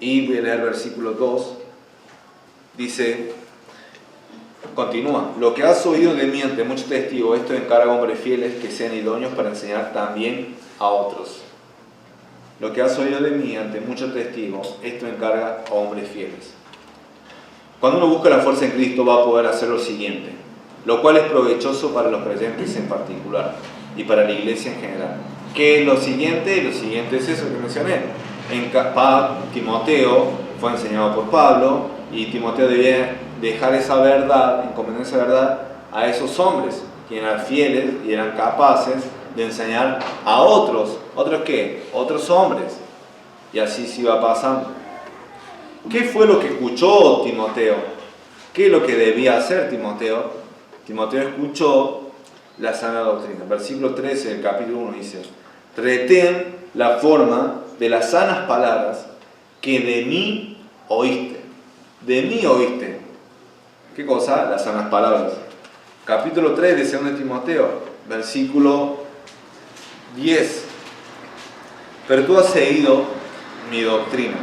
Y voy a leer el versículo 2. Dice, continúa. Lo que has oído de mí ante muchos testigos, esto encarga a hombres fieles que sean idóneos para enseñar también a otros. Lo que has oído de mí ante muchos testigos, esto encarga a hombres fieles. Cuando uno busca la fuerza en Cristo va a poder hacer lo siguiente, lo cual es provechoso para los creyentes en particular y para la iglesia en general. ¿Qué es lo siguiente? Lo siguiente es eso que mencioné. Timoteo fue enseñado por Pablo y Timoteo debía dejar esa verdad, encomendar esa verdad a esos hombres que eran fieles y eran capaces de enseñar a otros. ¿Otros qué? Otros hombres. Y así se iba pasando. ¿Qué fue lo que escuchó Timoteo? ¿Qué es lo que debía hacer Timoteo? Timoteo escuchó la sana doctrina. Versículo 13 del capítulo 1 dice, retén la forma de las sanas palabras que de mí oíste. De mí oíste. ¿Qué cosa? Las sanas palabras. Capítulo 3 de 2 de Timoteo, versículo 10. Pero tú has seguido mi doctrina.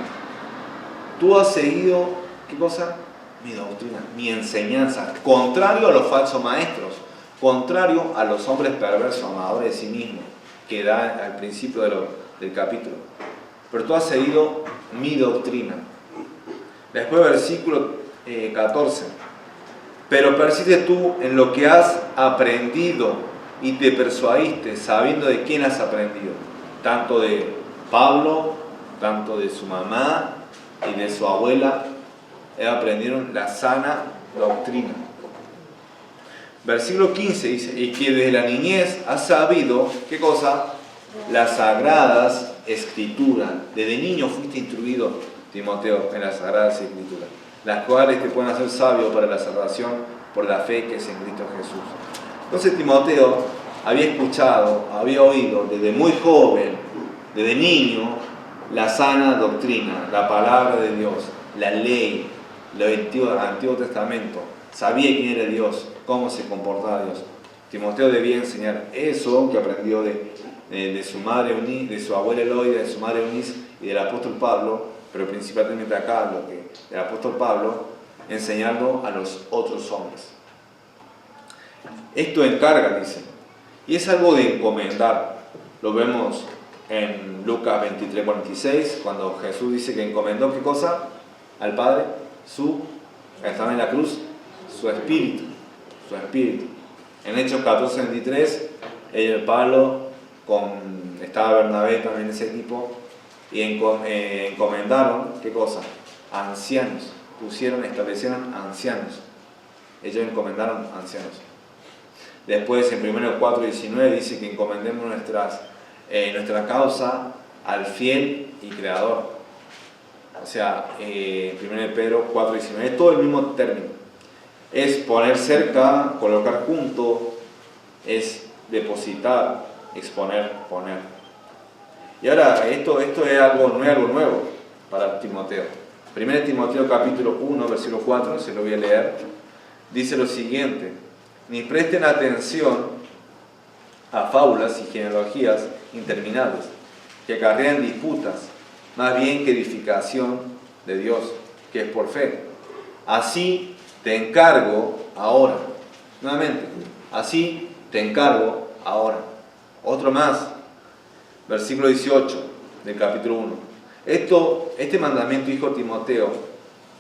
tú has seguido, ¿qué cosa? Mi doctrina, mi enseñanza, contrario a los falsos maestros, contrario a los hombres perversos, amadores de sí mismos, que da al principio del capítulo. Pero tú has seguido mi doctrina. Después versículo 14. Pero persiste tú en lo que has aprendido y te persuadiste, sabiendo de quién has aprendido, tanto de Pablo, tanto de su mamá y de su abuela, aprendieron la sana doctrina. Versículo 15 dice, y que desde la niñez has sabido, ¿qué cosa? Las sagradas escrituras. Desde niño fuiste instruido, Timoteo, en las sagradas escrituras, las cuales te pueden hacer sabio para la salvación por la fe que es en Cristo Jesús. Entonces Timoteo había escuchado, había oído desde muy joven, desde niño, la sana doctrina, la palabra de Dios, la ley, el Antiguo Testamento. Sabía quién era Dios, cómo se comportaba Dios. Timoteo debía enseñar eso que aprendió de su madre Eunice, de su abuela Eloida, de su madre Eunice y del apóstol Pablo, pero principalmente acá del apóstol Pablo, enseñando a los otros hombres. Esto encarga, dice, y es algo de encomendar. Lo vemos en Lucas 23:46, cuando Jesús dice que encomendó, ¿qué cosa? Al Padre, estaba en la cruz, su espíritu. En Hechos 14:23, Pablo, estaba Bernabé también en ese equipo, y encomendaron, ¿qué cosa? Ancianos. Establecieron ancianos. Ellos encomendaron ancianos. Después, en 1 4:19, dice que encomendemos nuestra causa al fiel y creador. O sea, 1 Pedro 4:19, es todo el mismo término. Es poner cerca, colocar junto, es depositar, exponer, poner. Y ahora, esto no es algo nuevo para Timoteo. 1 Timoteo capítulo 1, versículo 4, se lo voy a leer. Dice lo siguiente: ni presten atención a fábulas y genealogías interminables, que acarrean disputas, más bien que edificación de Dios, que es por fe. Así te encargo ahora. Nuevamente, así te encargo ahora. Otro más, versículo 18 del capítulo 1. Este mandamiento, hijo Timoteo,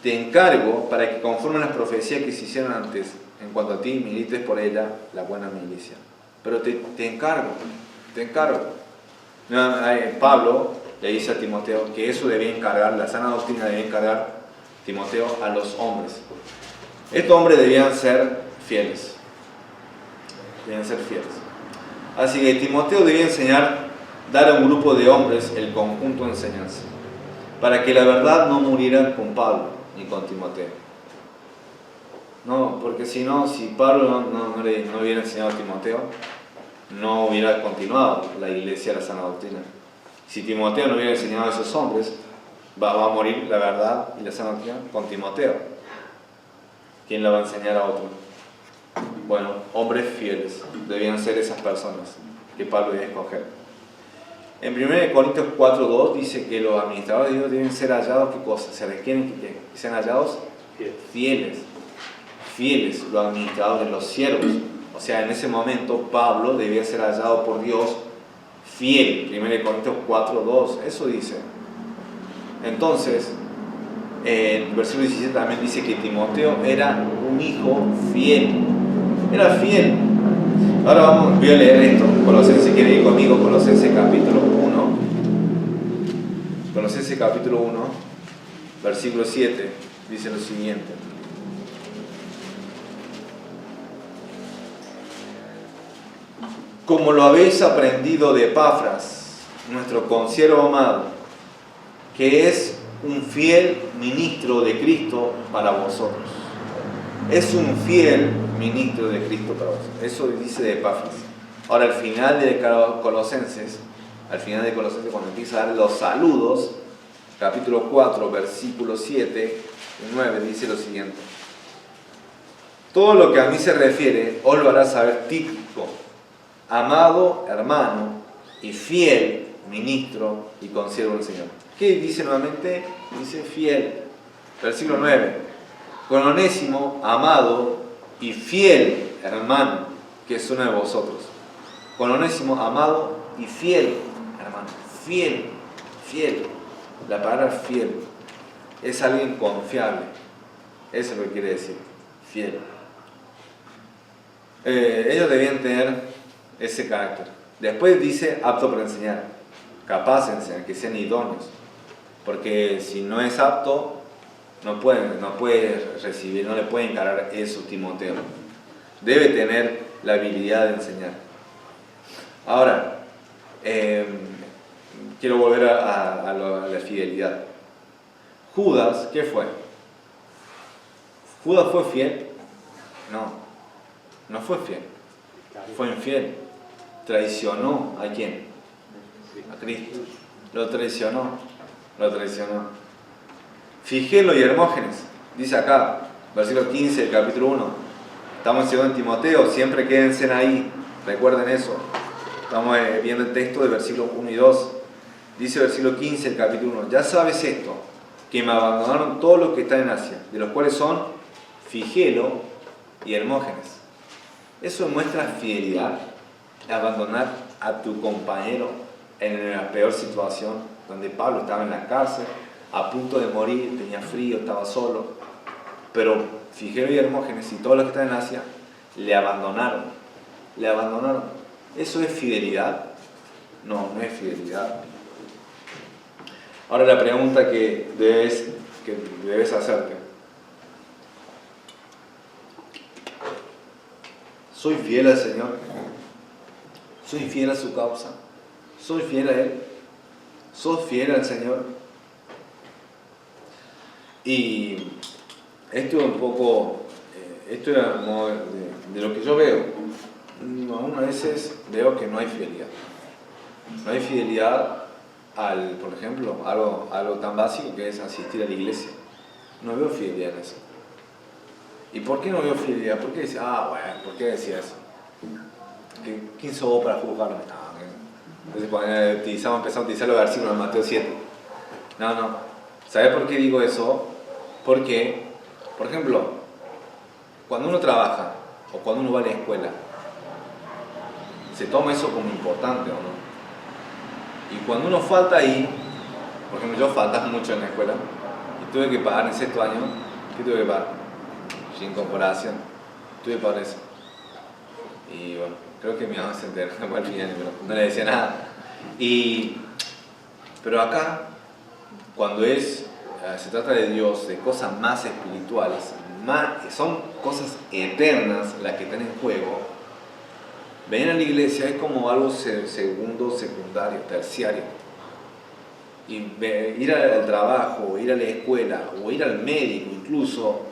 te encargo para que conforme a las profecías que se hicieron antes, en cuanto a ti, milites por ella la buena milicia. Pero te encargo. Pablo le dice a Timoteo que eso debía encargar, la sana doctrina debía encargar Timoteo a los hombres. Estos hombres debían ser fieles. Así que Timoteo debía dar a un grupo de hombres el conjunto de enseñanza, para que la verdad no muriera con Pablo ni con Timoteo. No, porque si Pablo no hubiera enseñado a Timoteo, no hubiera continuado la iglesia de la sana doctrina. Si Timoteo no hubiera enseñado a esos hombres, va a morir la verdad y la sana doctrina con Timoteo. ¿Quién la va a enseñar a otro? Bueno, hombres fieles debían ser esas personas que Pablo debía escoger. En 1 Corintios 4:2 dice que los administradores de Dios deben ser hallados, ¿qué cosa? Se requieren que sean hallados fieles, los administradores, los siervos. O sea, en ese momento Pablo debía ser hallado por Dios fiel. 1 Corintios 4:2, eso dice. Entonces, en el versículo 17 también dice que Timoteo era un hijo fiel. Era fiel. Ahora voy a leer esto. Colosenses, si quiere ir conmigo, Colosenses capítulo 1. Colosenses capítulo 1, versículo 7, dice lo siguiente. Como lo habéis aprendido de Epafras, nuestro consiervo amado, que es un fiel ministro de Cristo para vosotros. Es un fiel ministro de Cristo para vosotros. Eso dice de Epafras. Ahora, al final de Colosenses, cuando empieza a dar los saludos, capítulo 4, versículos 7 y 9, dice lo siguiente: todo lo que a mí se refiere, os lo hará saber Tíquico, amado hermano y fiel ministro y consiervo del Señor. ¿Qué dice nuevamente? Dice fiel. Versículo 9. Con Onésimo, amado y fiel hermano, que es uno de vosotros. Con Onésimo, amado y fiel hermano. Fiel, fiel. La palabra fiel es alguien confiable. Eso es lo que quiere decir, fiel. Ellos debían tener ese carácter. Después dice apto para enseñar, capaz de enseñar, que sean idóneos. Porque si no es apto, no puede recibir, no le puede encarar eso Timoteo. Debe tener la habilidad de enseñar. Ahora, quiero volver a la fidelidad. Judas, ¿qué fue? ¿Judas fue fiel? No fue fiel. Fue infiel. Traicionó ¿a quién? A Cristo. Lo traicionó. Figelo y Hermógenes, dice acá, versículo 15 del capítulo 1. Estamos en Timoteo, siempre quédense ahí, recuerden eso. Estamos viendo el texto de versículos 1 y 2. Dice versículo 15 del capítulo 1. Ya sabes esto, que me abandonaron todos los que están en Asia, de los cuales son Figelo y Hermógenes. Eso muestra fidelidad, abandonar a tu compañero en la peor situación, donde Pablo estaba en la cárcel, a punto de morir, tenía frío, estaba solo. Pero Figelo y Hermógenes y todos los que están en Asia le abandonaron. ¿Eso es fidelidad? No es fidelidad. Ahora la pregunta que debes hacerte. ¿Soy fiel al Señor? ¿Soy fiel a su causa? ¿Soy fiel a Él? ¿Sos fiel al Señor? Y esto es un poco, esto es de lo que yo veo. Aún a veces veo que no hay fidelidad. No hay fidelidad por ejemplo, algo tan básico que es asistir a la iglesia. No veo fidelidad en eso. ¿Y por qué no veo fidelidad? ¿Por qué decía, ¿por qué decía eso? ¿Quién sos vos para juzgarme? Entonces empezamos a utilizar los versículos de Mateo 7. No. ¿Sabes por qué digo eso? Porque, por ejemplo, cuando uno trabaja o cuando uno va a la escuela, se toma eso como importante, ¿o no? Y cuando uno falta ahí, por ejemplo, yo faltaba mucho en la escuela y tuve que pagar en sexto año. ¿Qué tuve que pagar? Sin incorporación. Tuve que pagar eso. Y bueno, creo que mi mamá se enteró al final, pero no le decía nada. Pero acá, cuando se trata de Dios, de cosas más espirituales, son cosas eternas las que están en juego. Venir a la iglesia es como algo segundo, secundario, terciario. Y ir al trabajo, ir a la escuela, o ir al médico, incluso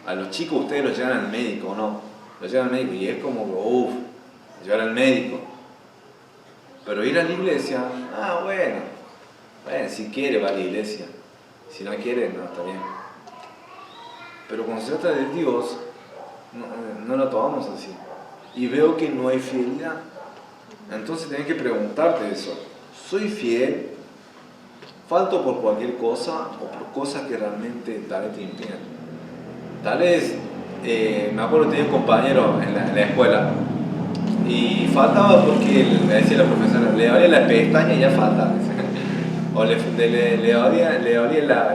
a los chicos ustedes los llevan al médico, ¿o no? Los llevan al médico y es como, llevar al médico. Pero ir a la iglesia, bueno, si quiere va a la iglesia. Si no quiere, no, está bien. Pero cuando se trata de Dios, no lo tomamos así. Y veo que no hay fidelidad. Entonces tenés que preguntarte eso. ¿Soy fiel? ¿Falto por cualquier cosa o por cosas que realmente tal vez te impiden? Tal vez, me acuerdo que tenía un compañero en la escuela y faltaba porque le decía la profesora, le abría la pestaña y ya falta. O le abría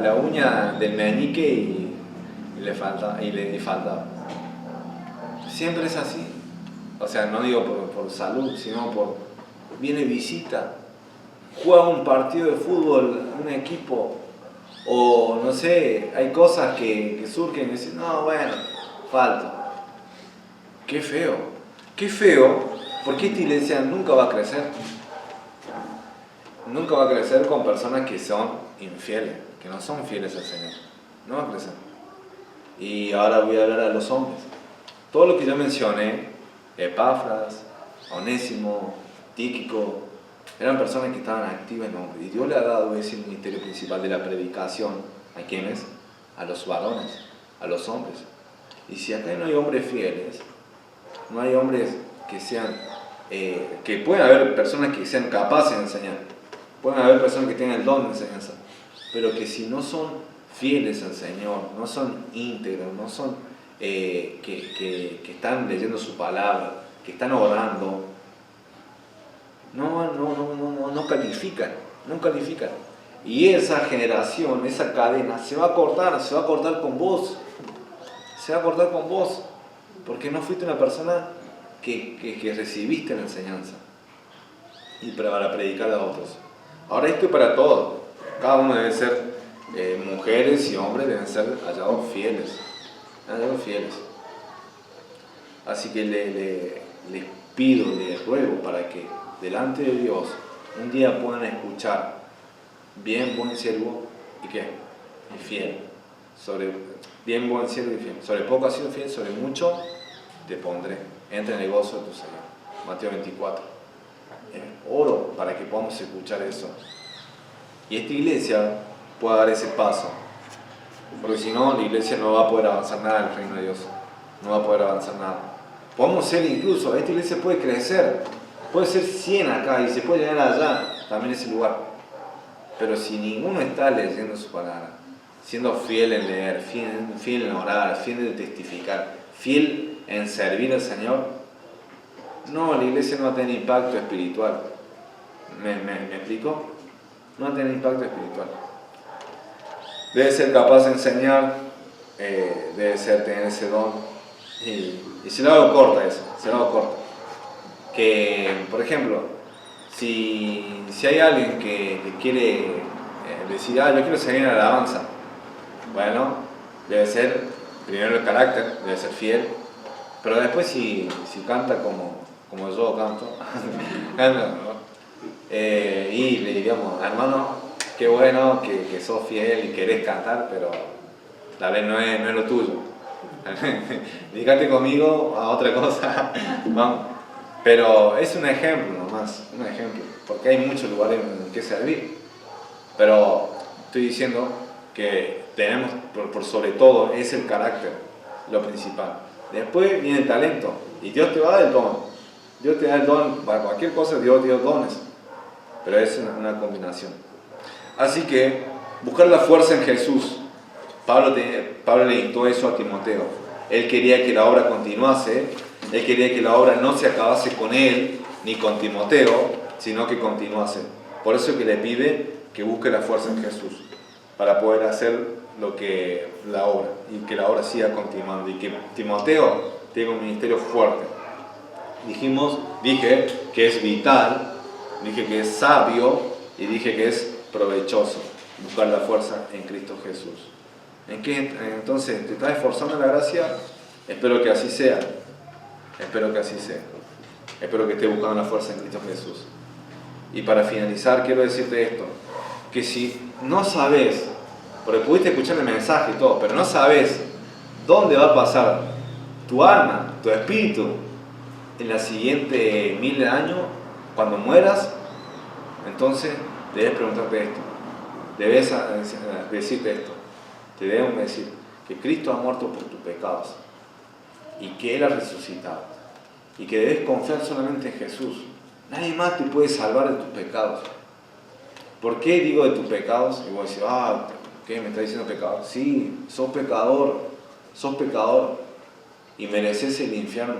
la uña del meñique y le faltaba. Siempre es así. O sea, no digo por salud, sino viene visita, juega un partido de fútbol, un equipo, o no sé, hay cosas que surgen y dicen, falta. Qué feo, porque esta iglesia nunca va a crecer. Nunca va a crecer con personas que son infieles, que no son fieles al Señor. No va a crecer. Y ahora voy a hablar a los hombres. Todo lo que yo mencioné, Epafras, Onésimo, Tíquico, eran personas que estaban activas en hombres. Y Dios le ha dado ese ministerio principal de la predicación. ¿A quiénes? A los varones, a los hombres. Y si acá no hay hombres fieles, no hay hombres que sean, que pueden haber personas que sean capaces de enseñar, pueden haber personas que tengan el don de enseñanza, pero que si no son fieles al Señor, no son íntegros, no son que están leyendo su palabra, que están orando, no califican, no califican. Y esa generación, esa cadena, se va a cortar con vos, se va a cortar con vos, porque no fuiste una persona que recibiste la enseñanza y para predicar a otros. Ahora esto es para todos, cada uno debe ser, mujeres y hombres deben ser hallados fieles, Así que les pido, les ruego para que delante de Dios un día puedan escuchar: bien, buen siervo y qué, y fiel. Bien, buen siervo y fiel. Sobre poco has sido fiel, sobre mucho te pondré. Entra en el gozo de tu Señor. Mateo 24. Oro para que podamos escuchar eso. Y esta iglesia pueda dar ese paso. Porque si no, la iglesia no va a poder avanzar nada en el reino de Dios. No va a poder avanzar nada. Podemos ser incluso, esta iglesia puede crecer. Puede ser 100 acá y se puede llegar allá, también ese lugar. Pero si ninguno está leyendo su palabra, siendo fiel en leer, fiel en orar, fiel en testificar, fiel en servir al Señor, no, la iglesia no va a tener impacto espiritual. ¿Me explico? No va a tener impacto espiritual. Debe ser capaz de enseñar, debe ser tener ese don. Y se lo hago corta eso, Que, por ejemplo, si hay alguien que quiere decir: yo quiero seguir en la alabanza, bueno, debe ser primero el carácter, debe ser fiel, pero después si canta como yo canto, y le diríamos: hermano, qué bueno que sos fiel y querés cantar, pero tal vez no es lo tuyo. Dedícate conmigo a otra cosa. Vamos. Pero es un ejemplo nomás, porque hay muchos lugares en que servir. Pero estoy diciendo que tenemos, por sobre todo, es el carácter lo principal. Después viene el talento, y Dios te va a dar el don. Dios te da el don para cualquier cosa, Dios dio dones. Pero es una combinación. Así que, buscar la fuerza en Jesús. Pablo le dictó eso a Timoteo. Él quería que la obra continuase. Él quería que la obra no se acabase con él, ni con Timoteo, sino que continuase. Por eso que le pide que busque la fuerza en Jesús, para poder hacer la obra, y que la obra siga continuando, y que Timoteo tenga un ministerio fuerte. Dije que es vital, dije que es sabio, y dije que es provechoso buscar la fuerza en Cristo Jesús. ¿En qué entonces te estás esforzando en la gracia? Espero que así sea. Espero que estés buscando la fuerza en Cristo Jesús. Y para finalizar, quiero decirte esto: que si no sabes, porque pudiste escuchar el mensaje y todo, pero no sabes dónde va a pasar tu alma, tu espíritu, en la siguiente 1000 años, cuando mueras, entonces debes preguntarte esto, debes decirte esto. Te debemos decir que Cristo ha muerto por tus pecados y que Él ha resucitado, y que debes confiar solamente en Jesús. Nadie más te puede salvar de tus pecados. ¿Por qué digo de tus pecados? Y vos decís: ¿qué me está diciendo pecador? Sí, sos pecador y mereces el infierno.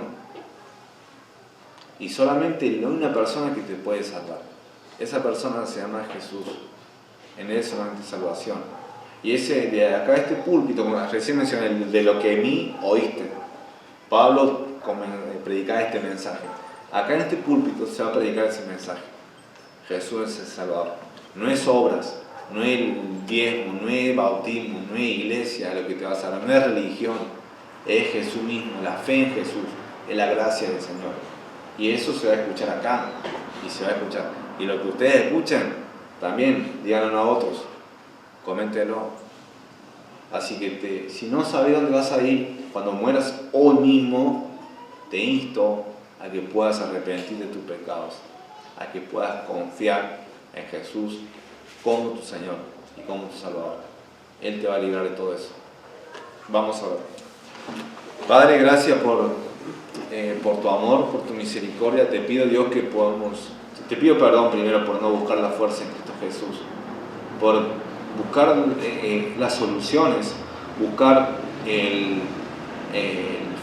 Y solamente hay una persona que te puede salvar. Esa persona se llama Jesús. En Él solamente salvación. Y ese de acá, este púlpito, como recién mencioné, de lo que en mí oíste, Pablo predicaba este mensaje. Acá en este púlpito se va a predicar ese mensaje. Jesús es el Salvador. No es obras, no es el diezmo, no es bautismo, no es iglesia lo que te va a salvar, no es religión. Es Jesús mismo, la fe en Jesús, es la gracia del Señor. Y eso se va a escuchar acá, y se va a escuchar. Y lo que ustedes escuchen, también díganlo a otros, coméntenlo. Así que si no sabes dónde vas a ir cuando mueras hoy mismo, te insto a que puedas arrepentir de tus pecados, a que puedas confiar en Jesús como tu Señor y como tu Salvador. Él te va a librar de todo eso. Vamos a ver. Padre, gracias por tu amor, por tu misericordia. Te pido, Dios, que podamos... Te pido perdón primero por no buscar la fuerza en Cristo Jesús, por buscar las soluciones, buscar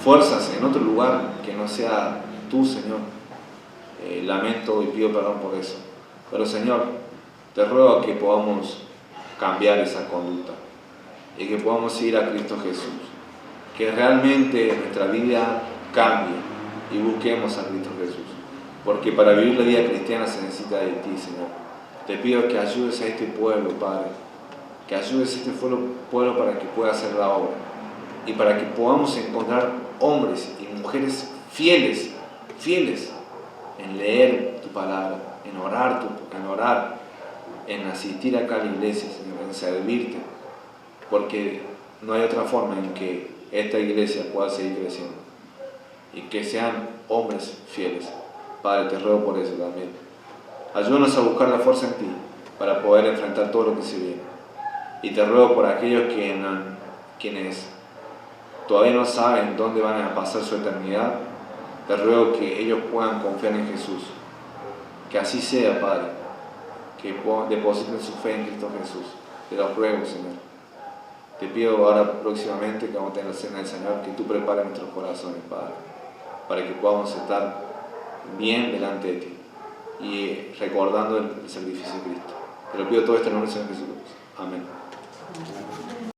fuerzas en otro lugar que no sea tú, Señor. Lamento y pido perdón por eso. Pero, Señor, te ruego que podamos cambiar esa conducta y que podamos ir a Cristo Jesús. Que realmente nuestra vida cambie y busquemos a Cristo Jesús. Porque para vivir la vida cristiana se necesita de ti, Señor. Te pido que ayudes a este pueblo, Padre. Que ayudes a este pueblo para que pueda hacer la obra. Y para que podamos encontrar hombres y mujeres fieles en leer tu palabra, en orar, en asistir acá a la iglesia, Señor, en servirte. Porque no hay otra forma en que esta iglesia pueda seguir creciendo. Y que sean hombres fieles. Padre, te ruego por eso también. Ayúdanos a buscar la fuerza en ti para poder enfrentar todo lo que se viene. Y te ruego por aquellos quienes todavía no saben dónde van a pasar su eternidad, te ruego que ellos puedan confiar en Jesús. Que así sea, Padre. Que depositen su fe en Cristo Jesús. Te lo ruego, Señor. Te pido ahora próximamente que vamos a tener la cena del Señor, que tú prepares nuestros corazones, Padre, para que podamos estar bien delante de ti y recordando el sacrificio de Cristo. Te lo pido todo esto en el nombre del Señor Jesús. Amén.